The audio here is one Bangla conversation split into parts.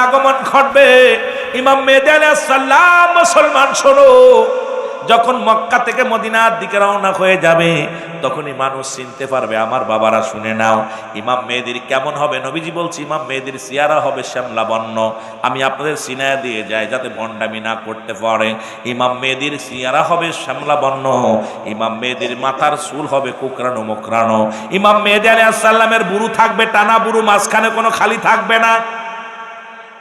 আগমন ঘটবে। ইমাম মেহেদী আলাইহিস সালাম মুসলমান শোনো, যখন মক্কা থেকে মদিনার দিকে রওনা হয়ে যাবে তখনই মানুষ চিনতে পারবে। আমার বাবারা শুনে নাও, ইমাম মেহেদীর কেমন হবে? নবীজি বলছে ইমাম মেহেদীর চেহারা হবে শ্যামলা বর্ণ। আমি আপনাদের সিনায়া দিয়ে যাই যাতে ভণ্ডামি না করতে পারে। ইমাম মেহেদীর চেহারা হবে শ্যামলা বর্ণ, ইমাম মেহেদীর মাথার চুল হবে কুকরানো মুকরানো, ইমাম মেহেদী আলাইহিস সালামের বুরু থাকবে টানা বুরু, মাঝখানে কোনো খালি থাকবে না।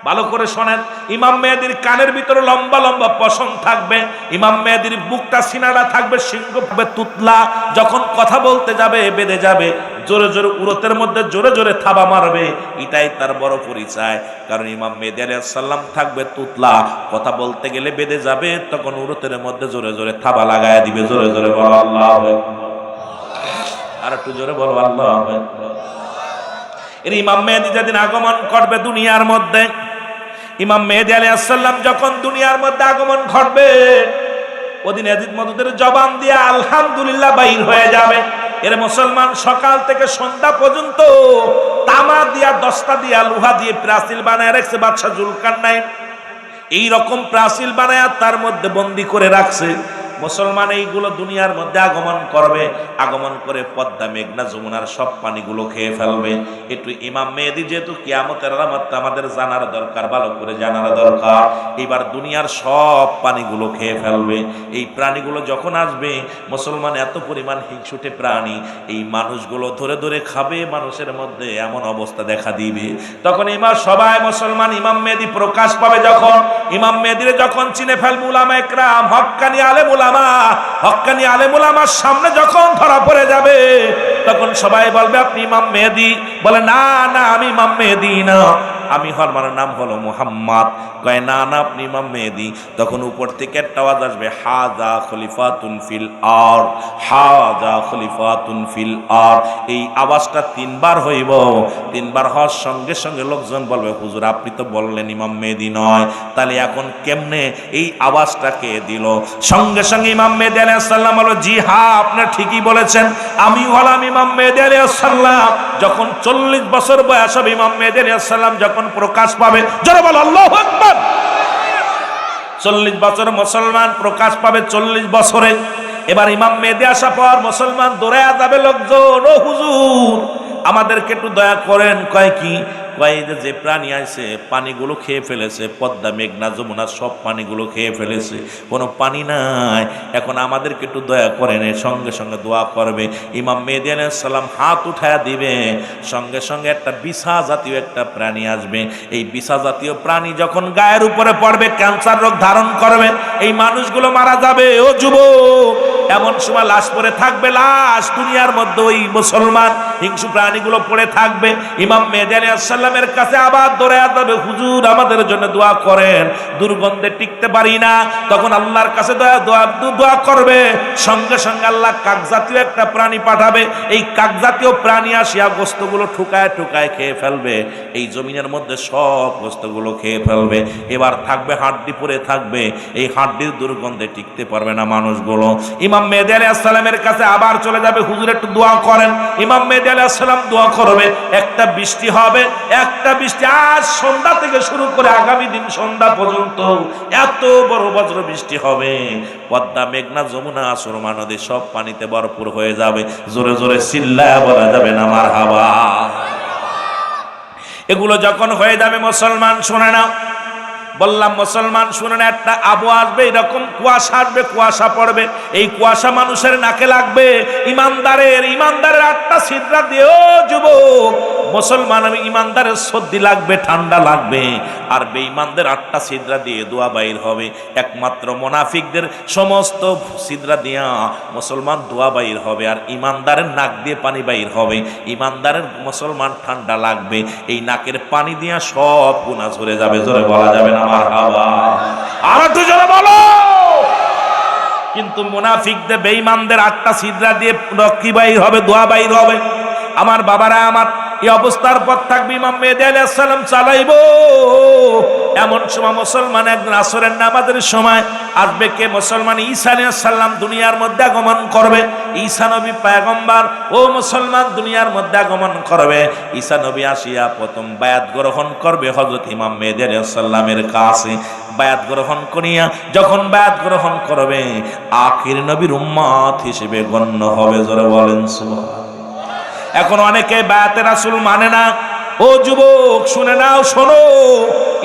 ভালো করে শোনেন, ইমাম মেহেদীর কানের ভিতরে লম্বা লম্বা পশম থাকবে, ইমাম মেহেদীর বুকটা সিনাটা থাকবে সিংহ থাকবে তুতলা, যখন কথা বলতে যাবে বেঁধে যাবে, জোরে জোরে উরতের মধ্যে জোরে জোরে থাবা মারবে। এটাই তার বড় পরিচয়, কারণ ইমাম মেহেদী আলাইহিস সালাম থাকবে তুতলা, কথা বলতে গেলে বেঁধে যাবে, তখন উরতের মধ্যে জোরে জোরে থাবা লাগায় দিবে। জোরে জোরে বলো আল্লাহু আকবার, আর একটু জোরে বলো আল্লাহু আকবার। এর ইমাম মেহেদী যেদিন আগমন করবে দুনিয়ার মধ্যে, ইমাম মেহেদী আলাইহিস সালাম যখন দুনিয়ার মধ্যে আগমন ঘটবে, ওদিন এজিদ মদদের জবান দিয়ে আলহামদুলিল্লাহ বাইর হয়ে যাবে। এর মুসলমান সকাল থেকে সন্ধ্যা পর্যন্ত তামা দিয়া দস্তা দিয়া লোহা দিয়ে প্রাচীর বানায় রাখছে বাদশা জুলকারনাইন। এই রকম প্রাচীর বানায় তার মধ্যে বন্দী করে রাখছে। মুসলমান এইগুলো দুনিয়ার মধ্যে আগমন করবে, আগমন করে পদ্মা মেঘনা যমুনার সব পানিগুলো খেয়ে ফেলবে। একটু ইমাম মেহেদী যেহেতু কিয়ামতের আলামত আমাদের জানার দরকার, ভালো করে জানার দরকার। এবার দুনিয়ার সব পানিগুলো খেয়ে ফেলবে। এই প্রাণীগুলো যখন আসবে, মুসলমান এত পরিমাণ হিংসুটে প্রাণী, এই মানুষগুলো ধরে ধরে খাবে, মানুষের মধ্যে এমন অবস্থা দেখা দিবে। তখন এবার সবাই মুসলমান ইমাম মেহেদী প্রকাশ পাবে, যখন ইমাম মেহেদীরে যখন চিনে ফেলবে উলামা একরাম, হক্কানি আলেম উলামা, হক্কানি আলেম উলামার সামনে যখন ধরা পড়ে যাবে, তখন সবাই বলবে আপনি ইমাম মেহেদী। বলে না না, আমি ইমাম মেহেদী না, আমি আমার নাম হলো মুহাম্মদ। কয় না না, আপনি ইমাম মেহেদী। তখন উপর থেকে একটা আওয়াজ আসবে, হাযা খলিফাতুন ফিল আরদ, হাযা খলিফাতুন ফিল আরদ। এই আওয়াজটা তিনবার হইব। তিনবার হওয়ার সঙ্গে সঙ্গে লোকজন বলবে হুজুর আপনি তো বললেন ইমাম মেহেদী নয়, তাহলে এখন কেমনে এই আওয়াজটা কে দিল? সঙ্গে সঙ্গে ইমাম মেহেদী আলাইহিস সালাম বলল জি হ্যাঁ, আপনি ঠিকই বলেছেন, আমি হলাম ইমাম মেহেদী আলাইহিস সালাম। যখন 40 বছর বয়স হবে ইমাম মেহেদী আলাইহিস সালাম যখন প্রকাশ পাবে, জোরে বল আল্লাহু আকবার। 40 বছর মুসলমান প্রকাশ পাবে, 40 বছরে। এবার ইমাম মেহেদী আসা পর মুসলমান দৌড়ায়া যাবে লোকজন, ও হুজুর আমাদেরকে একটু দয়া করেন। কয় কি? যে প্রাণী আছে পানিগুলো খেয়ে ফেলেছে, পদ্মা মেঘনা যমুনা সব পানিগুলো খেয়ে ফেলেছে, কোনো পানি নাই, এখন আমাদেরকে একটু দয়া করেন। সঙ্গে সঙ্গে দোয়া করবে। ইমাম মেহেদী আলাইহিস সালাম হাত উঠায়া দিবে, সঙ্গে সঙ্গে একটা বিছা জাতীয় একটা প্রাণী আসবে। এই বিছা জাতীয় প্রাণী যখন গায়ের উপরে পড়বে, ক্যান্সার রোগ ধারণ করবে, এই মানুষগুলো মারা যাবে। ও যুবক, এমন সময় লাশ পড়ে থাকবে, লাশ দুনিয়ার মধ্যে ওই মুসলমান হিংসু প্রাণীগুলো পড়ে থাকবে। ইমাম মেহেদী আলাইহিস সালামের কাছে আবার দৌড়ায়া যাবে, হুজুর আমাদের জন্য দোয়া করেন, দুর্গন্ধে টিকতে পারি না। তখন আল্লাহর কাছে দোয়া করবে, সঙ্গে সঙ্গে আল্লাহ কাকজাতীয় একটা প্রাণী পাঠাবে। এই কাকজাতীয় প্রাণী আসিয়া গোস্তগুলো ঠুকায় ঠুকায় খেয়ে ফেলবে, এই জমিনের মধ্যে সব গোস্তগুলো খেয়ে ফেলবে। এবার থাকবে হাড্ডি পড়ে থাকবে, এই হাড্ডির দুর্গন্ধে টিকতে পারবে না মানুষগুলো। ইমাম মেহেদী আলাইহিস সালামের কাছে আবার চলে যাবে, হুজুর একটু দোয়া করেন। ইমাম মেহেদী আলাইহিস সালাম দোয়া করবে, একটা বৃষ্টি হবে, একটা বৃষ্টি আজ সন্ধ্যা থেকে শুরু করে আগামী দিন সন্ধ্যা পর্যন্ত এত বড় বজ্র বৃষ্টি হবে, পদ্মা মেঘনা যমুনা সুরমা নদী সব পানিতে ভরপুর হয়ে যাবে। জোরে জোরে চিল্লায়া বলা যাবে না মারহাবা। এগুলো যখন হয়ে যাবে মুসলমান শুনে নাও, বললাম মুসলমান শুনে না, একটা আবহাওয়া আসবে, এরকম কুয়াশা আসবে, কুয়াশা পড়বে, এই কুয়াশা মানুষের নাকে লাগবে। ইমানদারের 8টা ছিদ্রা দিয়ে, ও যুবক মুসলমান, ইমানদারের সর্দি লাগবে, ঠান্ডা লাগবে, আর বেঈমানদের 8টা ছিদ্রা দিয়ে দোয়া বাইর হবে। একমাত্র মুনাফিকদের সমস্ত ছিদ্রা দিয়া মুসলমান দোয়া বাইর হবে, আর ইমানদারের নাক দিয়ে পানি বাইর হবে। ইমানদারের মুসলমান ঠান্ডা লাগবে, এই নাকের পানি দিয়া সব গুনাহ ঝরে যাবে। জোরে বলা যাবে না মারহাবা, আর একটু জোরে বলো। কিন্তু মুনাফিকদের বেঈমানদের 8টা ছিদ্রা দিয়ে রক্তি বাইর হবে, দোয়া বাইর হবে। আমার বাবারা আমার, এই অবস্থার পর থাকবে ইমাম মেহেদী আলাইহিস সালাম চালাইবো এমন সময় মুসলমান একদিন আসরের নামাজের সময় আসবে কে? মুসলমান ঈসা আলাইহিস সালাম দুনিয়ার মধ্যে আগমন করবে। ঈসা নবী পয়গম্বর, ও মুসলমান দুনিয়ার মধ্যে আগমন করবে। ঈসা নবী আসিয়া প্রথম বায়াত গ্রহণ করবে হযরত ইমাম মেহেদী আলাইহিস সালামের কাছে। বায়াত গ্রহণ করিয়া যখন বায়াত গ্রহণ করবে, আখির নবীর উম্মত হিসেবে গণ্য হবে। জোরে বলেন সুবহানাল্লাহ। এখন অনেকে বায়াতে রাসূল মানে না। ও যুবক শুনে নাও, শোনো,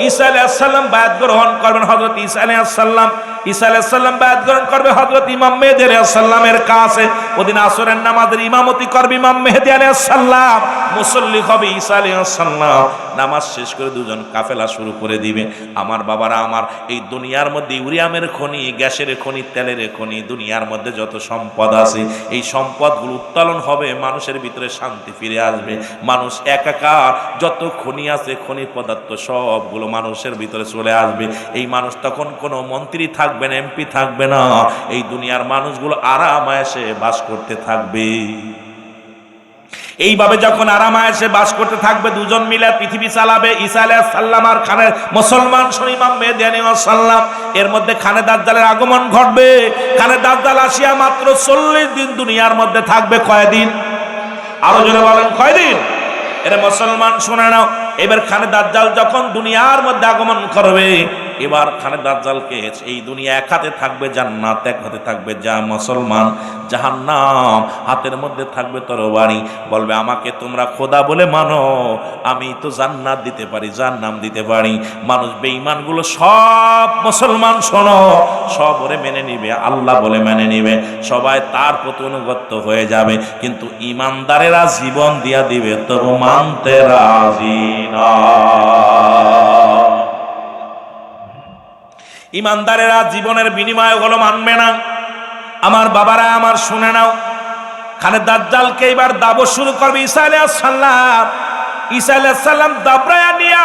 ঈসা আলাইহিস সালাম বায়াত গ্রহণ করবেন হযরত ঈসা আলাইহিস সালাম। ঈসা আলাইহিস সালাম বায়াত গ্রহণ করবে হযরত ইমাম মেহেদী আলাইহিস সালামের কাছে। ওদিন আসরের নামাজের ইমামতি করবে ইমাম মেহেদী আলাইহিস সালাম, মুসল্লি হবে ঈসা আলাইহিস সালাম। নামাজ শেষ করে দুজন কাফেলা শুরু করে দিবে। আমার বাবারা আমার, এই দুনিয়ার মধ্যে ইউরিয়ামের খনি, গ্যাসের খনি, তেলের খনি, দুনিয়ার মধ্যে যত সম্পদ আছে এই সম্পদগুলো উত্তোলন হবে, মানুষের ভিতরে শান্তি ফিরে আসবে। মানুষ একাকার, যত খনি আছে খনি পদার্থ সবগুলো মানুষের ভিতরে চলে আসবে। এই মানুষ তখন কোনো মন্ত্রী থাকবে না, এমপি থাকবে না, এই দুনিয়ার মানুষগুলো আরামায়েশে বাস করতে থাকবে। এইভাবে যখন আরামায়েশে বাস করতে থাকবে, দুজন মিলে পৃথিবী চালাবে, ঈসা আলাইহিস সালাম আর খানে মুসলমান ইমাম মেহেদী আলাইহিস সালাম। এর মধ্যে খানে দাজ্জালের আগমন ঘটবে। খানে দাজ্জাল আসিয়া মাত্র 40 দিন দুনিয়ার মধ্যে থাকবে। কয়দিন? আরো জোরে বলেন, কয়দিন? এর মুসলমান শুনে নাও, এবার খানে দাজ্জাল যখন দুনিয়ার মধ্যে আগমন করবে, এবার খানে দাজ্জালকে এই দুনিয়া এক হাতে থাকবে জান্নাত, এক হাতে থাকবে মুসলমান জাহান্নাম, হাতের মধ্যে থাকবে তরবারি। বলবে আমাকে তোমরা খোদা বলে মানো, আমি তো জান্নাত দিতে পারি, জাহান্নাম দিতে পারি। মানুষ বেঈমানগুলো সব, মুসলমান শোনো, সব ওরে মেনে নিবে, আল্লাহ বলে মেনে নিবে, সবাই তার প্রতি অনুগত হয়ে যাবে। কিন্তু ঈমানদারেরা জীবন দিয়া দিবে, তবু মানতে রাজি না। ঈমানদারেরা জীবনের বিনিময় হলো মানবে না। আমার বাবারা আমার শুনে নাও, খানে দাজ্জালকে এবার দাবত শুরু করবে ঈসা আলাইহিস সালাম। ঈসা আলাইহিস সালাম দাবরায়া নিয়া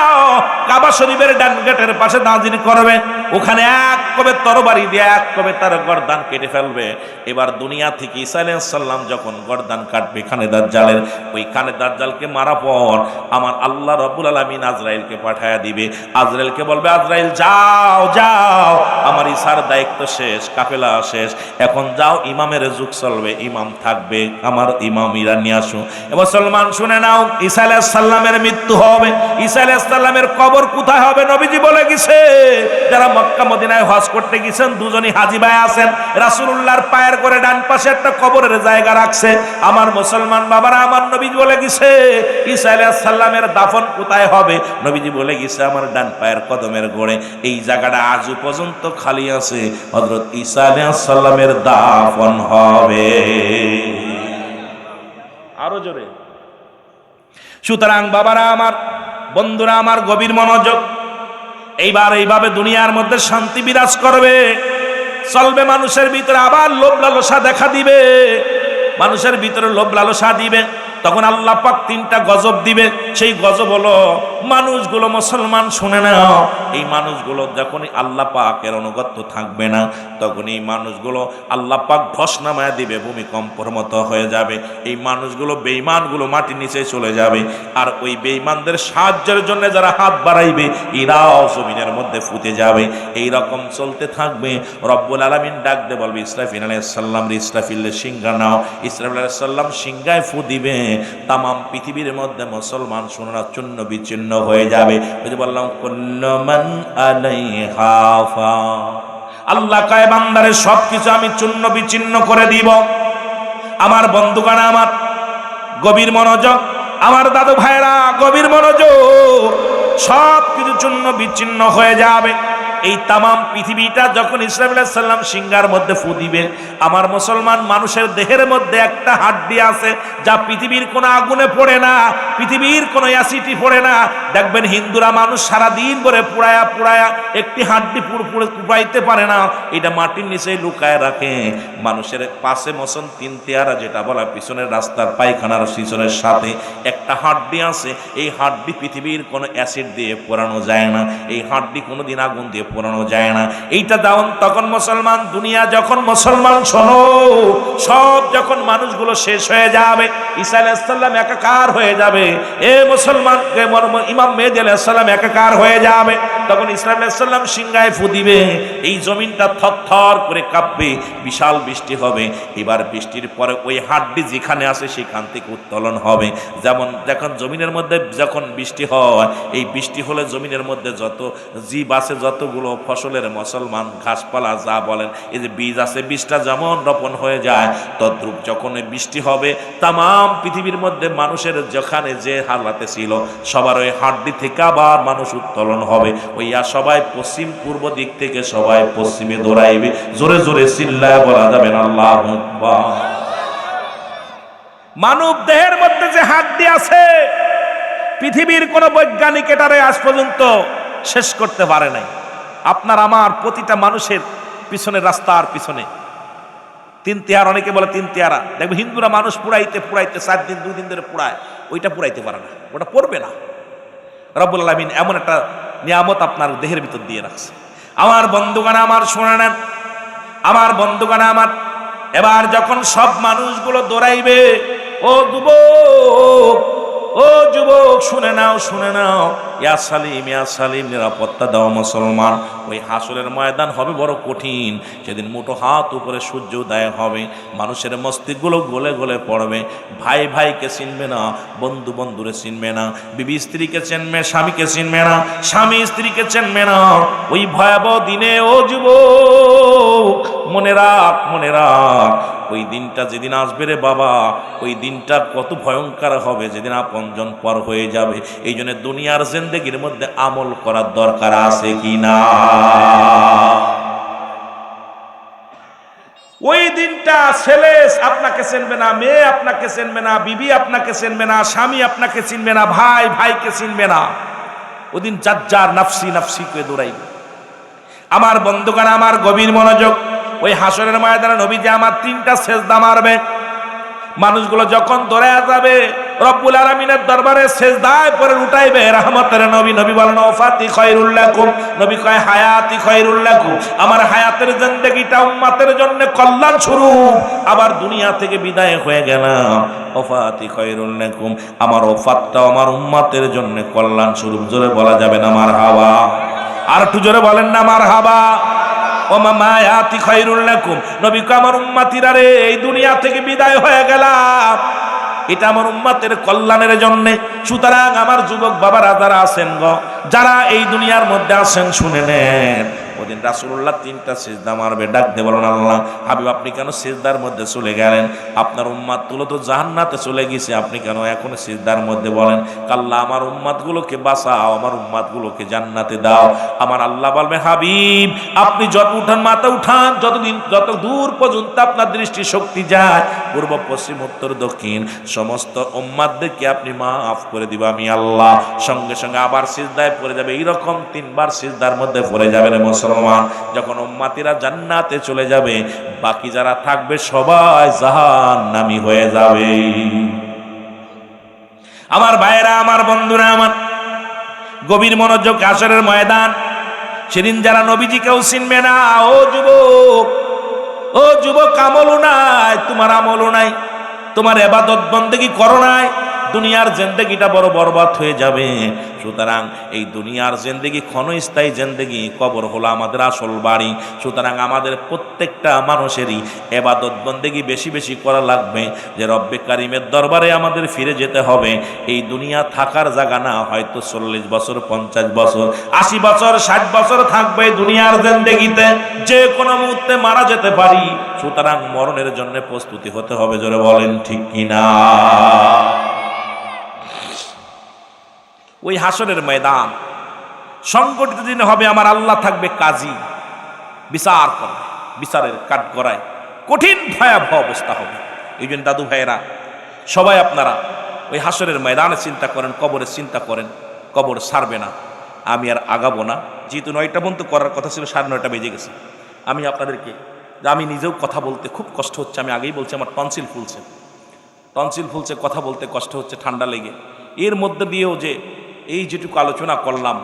কাবা শরীফের ডান গেটের পাশে নাজির করবে। ওখানে এক কবে তরবারি দিয়ে এক কবে তার গর্দান কেটে ফেলবে। এবার দুনিয়া থেকে ঈসা আলাইহিস সালাম যখন গর্দান কাটবে খানে দাজ্জালের, ওই খানে দাজ্জালকে মারা পর আমার আল্লাহ রাব্বুল আলামিন আজরাইলকে পাঠায়া দিবে। আজরাইলকে বলবে, আজরাইল যাও যাও, আমার ঈসার দায়িত্ব শেষ, কাফেলা শেষ, এখন যাও, ইমামের যুগ চলবে, ইমাম থাকবে, আমার ইমামিরা নিয়ে আসো। মুসলমান শুনে নাও, ঈসা আলাইহিস সালামের মৃত্যু হবে। ঈসা আলাইহিস সালামের কবর কোথায় হবে? নবীজি বলে গেছে, যারা মক্কা মদিনায় হজ করতে গেছেন দুজনই হাজী ভাই আছেন, রাসূলুল্লাহর পায়ের করে ডান পাশে একটা কবরের জায়গা রাখছে। আমার মুসলমান বাবারা আমার, নবীজি বলে গেছে ঈসা আলাইহিস সালামের দাফন কোথায় হবে? নবীজি বলে গেছে আমার ডান পায়ের কদমের গোড়ে। এই জায়গাটা আজও পর্যন্ত খালি আছে, হযরত ঈসা আলাইহিস সালামের দাফন হবে। আরো জোরে। সুতরাং বাবারা আমার, বন্ধুরা আমার, গভীর মনোযোগ। এইবার এইভাবে দুনিয়ার মধ্যে শান্তি বিরাজ করবে, চলবে। মানুষের ভিতরে আবার লোভ লালসা দেখা দিবে, মানুষের ভিতরে লোভ লালসা দিবে। তখন আল্লাহ পাক 3টা গজব দিবে। সেই গজব হলো মানুষগুলো, মুসলমান শুনে নাও, এই মানুষগুলো যখনই আল্লাহ পাকের অনুগত থাকবে না, তখন এই মানুষগুলো আল্লাহ পাক ধস নামায় দিবে, ভূমিকম্পর মতো হয়ে যাবে। এই মানুষগুলো, বেঈমানগুলো মাটির নিচে চলে যাবে। আর ওই বেঈমানদের সাহায্যের জন্য যারা হাত বাড়াইবে, এরাও জমিনের মধ্যে ফুটে যাবে। এই রকম চলতে থাকবে। রব্বুল আলামিন ডাক দে বলবে, ইসরাফিল আলাইহিস সালাম ইসরাফিলের সিংহা নাও। ইসরাফিল আলাইহিস সালাম সিংহায় ফু দিবে, তাম পৃথিবীর মধ্যে মুসলমান সোনা চূর্ণ বিচ্ছিন্ন হয়ে যাবে। ওই যে বললাম, কুল্লু মান আলাইহা ফান, আল্লাহ কয় বান্দারে সবকিছু আমি চূর্ণ বিচ্ছিন্ন করে দিব। আমার বন্ধুগণ আমার, গভীর মনোযোগ। আমার দাদু ভাইরা গভীর মনোযোগ। সব কিছু চূর্ণ বিচ্ছিন্ন হয়ে যাবে। এই তামাম পৃথিবীটা যখন ইসরাফিল আলাইহিস সালাম সিংহার মধ্যে ফু দিবে, আমার মুসলমান মানুষের দেহের মধ্যে একটা হাড্ডি আছে যা পৃথিবীর কোনো আগুনে পড়ে না, পৃথিবীর কোনো অ্যাসিডে পড়ে না। দেখবেন হিন্দুরা মানুষ সারা দিন করে পুড়ায়া পুড়ায়া একটি হাড্ডি পুরোপুরি কুপাইতে পারে না, এটা মাটির নিচে লুকায় রাখে। মানুষের পাশে মসন 3 তেয়ারা যেটা বলা, পিছনের রাস্তার পায়খানার পিছনের সাথে একটা হাড্ডি আছে। এই হাড্ডি পৃথিবীর কোনো অ্যাসিড দিয়ে পোড়ানো যায় না, এই হাড্ডি কোনোদিন আগুন দিয়ে পোড়ানো যায় না। এইটা দাও তখন মুসলমান দুনিয়া যখন, মুসলমান শোনো, সব যখন মানুষগুলো শেষ হয়ে যাবে, ঈসা আলাইহিস সালাম একাকার হয়ে যাবে। এ মুসলমান, ইমাম মেহেদী আলাইহিস সালাম একাকার হয়ে যাবে। তখন ইসরাঈল আলাইহিস সালাম সিংহায় ফু দিবে, এই জমিনটা থরথর করে কাঁপবে, বিশাল বৃষ্টি হবে। এবার বৃষ্টির পরে ওই হাড্ডি যেখানে আছে সেখান থেকে উত্তোলন হবে। যেমন যখন জমিনের মধ্যে যখন বৃষ্টি হয়, এই বৃষ্টি হলে জমিনের মধ্যে যত জীব আছে, যতগুলো ফসলের মুসলমান ঘাসপালা যা বলেন, এই যে বীজ আছে, বীজটা যেমন রোপণ হয়ে যায়, তদ্রূপ যখন বৃষ্টি হবে তামাম পৃথিবীর মধ্যে মানুষের যেখানে যে হালাতে ছিল সবার ওই হাড্ডি থেকে আবার মানুষ উত্তোলন হবে। ওইয়া সবাই পশ্চিম পূর্ব দিক থেকে সবাই পশ্চিমে দৌড়াইবে। জোরে জোরে চিল্লায় বলা যাবে না আল্লাহু আকবার। মানব দেহের মধ্যে যে হাড্ডি আছে, পৃথিবীর কোন বৈজ্ঞানিক এটারে আজ পর্যন্ত শেষ করতে পারে নাই। আপনার আমার প্রতিটা মানুষের পিছনে, রাস্তার পিছনে তিন তিহার, অনেকে বলে তিন তিহারা, দেখবে হিন্দুরা মানুষ পুড়াইতে পুড়াইতে 4 দিন 2 দিন ধরে পুড়ায়, ওইটা পুড়াইতে পারে না, ওটা পড়বে না। রব্বুল আলামিন এমন একটা নিয়ামত আপনার দেহের ভিতর দিয়ে রাখছে। আমার বন্ধুগণ আমার শুনে নেন, আমার বন্ধুগণ আমার, এবার যখন সব মানুষগুলো দৌড়াইবে, ও যুবক, ও যুবক শুনে নাও, শুনে নাও, ইয়া সালিম, ইয়া সালিম, নিরাপত্তা দাও মুসলমান। ওই হাসরের ময়দান হবে বড় কঠিন। সেদিন মুঠো হাত উপরে সূর্য উদয় হবে, মানুষের মস্তিষ্কগুলো গলে গলে পড়বে। ভাই ভাইকে চিনবে না, বন্ধু বন্ধুরে চিনবে না, বিবি স্ত্রীকে চিনবে, স্বামীকে চিনবে না, স্বামী স্ত্রীকে চিনবে না। ওই ভয়াবহ দিনে ও যুবক মনে রাখ, মনে রাখ, ওই দিনটা যেদিন আসবে রে বাবা, ওই দিনটা কত ভয়ঙ্কর হবে, যেদিন আপনজন পর হয়ে যাবে। এই জন্য দুনিয়ার জিন্দেগির মধ্যে আমল করার দরকার আছে কি না? ওই দিনটা ছেলে আপনাকে চিনবে না, মেয়ে আপনাকে চিনবে না, বিবি আপনাকে চিনবে না, স্বামী আপনাকে চিনবে না, ভাই ভাইকে চিনবে না। ওদিন যার যার নাফসি নাফসি করে দৌড়াইবে। আমার বন্ধুগণ আমার, গভীর মনোযোগ। ওই হাসরের ময়দানে নবীজি আমার 3টা সেজদা মারবে। মানুষগুলো যখন দৌড়ায় যাবে রব্বুল আলামিনের দরবারে সেজদায় পড়ে উঠাইবে রহমতের নবী। নবী বলেন ওয়াফাতি খায়রুল লাকুম, নবী কয় হায়াতি খায়রুল লাকুম, আমার হায়াতের জিন্দেগিটা উম্মতের জন্য কল্যাণ স্বরূপ। আবার দুনিয়া থেকে বিদায় হয়ে গেলাম, ওয়াফাতি খায়রুল লাকুম, আমার ওফাতটা আমার উম্মতের জন্য কল্যাণ স্বরূপ। জোরে বলা যাবে না মারহাবা? আর একটু জোরে বলেন না মারহাবা? ওমা মায়াতি খায়রুল লাকুম, নবী কয় আমার উম্মতিরা রে, এই দুনিয়া থেকে বিদায় হয়ে গেলাম, এটা আমার উম্মতের কল্যাণের জন্য। সুতরাং আমার যুবক বাবারা যারা আছেন গো, যারা এই দুনিয়ার মধ্যে আছেন, শুনে নেন, ওদিন রাসূলুল্লাহ 3টা সিজদা মারবে। ডাক দিয়ে বলেন আল্লাহ হাবিব আপনি কেন সিজদার মধ্যে চলে গেলেন? আপনার উম্মতগুলো তো জান্নাতে চলে গেছে, আপনি কেন এখন সিজদার মধ্যে? বলেন আল্লাহ আমার উম্মতগুলোকে বাঁচাও, আমার উম্মতগুলোকে জান্নাতে দাও। আমার আল্লাহ বলবে হাবিব আপনি যত উঠান, মাথা উঠান, যতদিন যত দূর পর্যন্ত আপনার দৃষ্টি শক্তি যায়, পূর্ব পশ্চিম উত্তর দক্ষিণ সমস্ত উম্মতদেরকে আপনি মাফ করে দিবা আমি আল্লাহ। সঙ্গে সঙ্গে আবার সিজদায় পড়ে যাবে। এইরকম 3বার সিজদার মধ্যে পড়ে যাবে রে মুসলমান। যখন উম্মতিরা জান্নাতে চলে যাবে, বাকি যারা থাকবে সবাই জাহান্নামী হয়ে যাবে। আমার ভাইয়েরা, আমার বন্ধুরা আমার, গভীর মনোযোগ। হাসরের ময়দান, সেদিন যারা নবীজিকেও চিনবে না। ও যুবক, ও যুবক, আমলও নাই, তোমার আমলও নাই, তোমার ইবাদত বন্দেগী করো নাই, দুনিয়ার জিন্দেগিটা বড় বরবাদ হয়ে যাবে। সুতরাং এই দুনিয়ার জিন্দেগি ক্ষণস্থায়ী জিন্দেগি, কবর হলো আমাদের আসল বাড়ি। সুতরাং আমাদের প্রত্যেকটা মানুষেরই ইবাদত বন্দেগি বেশি বেশি করা লাগবে, যে রব্বে কারিমের দরবারে আমাদের ফিরে যেতে হবে। এই দুনিয়া থাকার জায়গা না, হয়তো 40 বছর, 50 বছর, 80 বছর, 60 বছর থাকবে দুনিয়ার জিন্দেগিতে, যে কোনো মুহূর্তে মারা যেতে পারি। সুতরাং মরণের জন্য প্রস্তুতি হতে হবে। জোরে বলেন ঠিক কিনা? ওই হাসরের ময়দান সংগঠিত দিনে হবে, আমার আল্লাহ থাকবে কাজী, বিচার করবে, বিচারের কাঠ গড়ায়, কঠিন ভয়াবহ অবস্থা হবে। এই জন্য দাদু ভাইয়েরা সবাই আপনারা ওই হাসরের ময়দানে চিন্তা করেন, কবরের চিন্তা করেন। কবর ছাড়বে না। আমি আর আগাবো না, যেহেতু 9টা পর্যন্ত করার কথা ছিল, 9:30 বেজে গেছে। আমি আপনাদেরকে, আমি নিজেও কথা বলতে খুব কষ্ট হচ্ছে, আমি আগেই বলছি আমার টনসিল ফুলছে, কথা বলতে কষ্ট হচ্ছে ঠান্ডা লেগে। এর মধ্যে দিয়েও যে এই যেটুকু আলোচনা করলাম,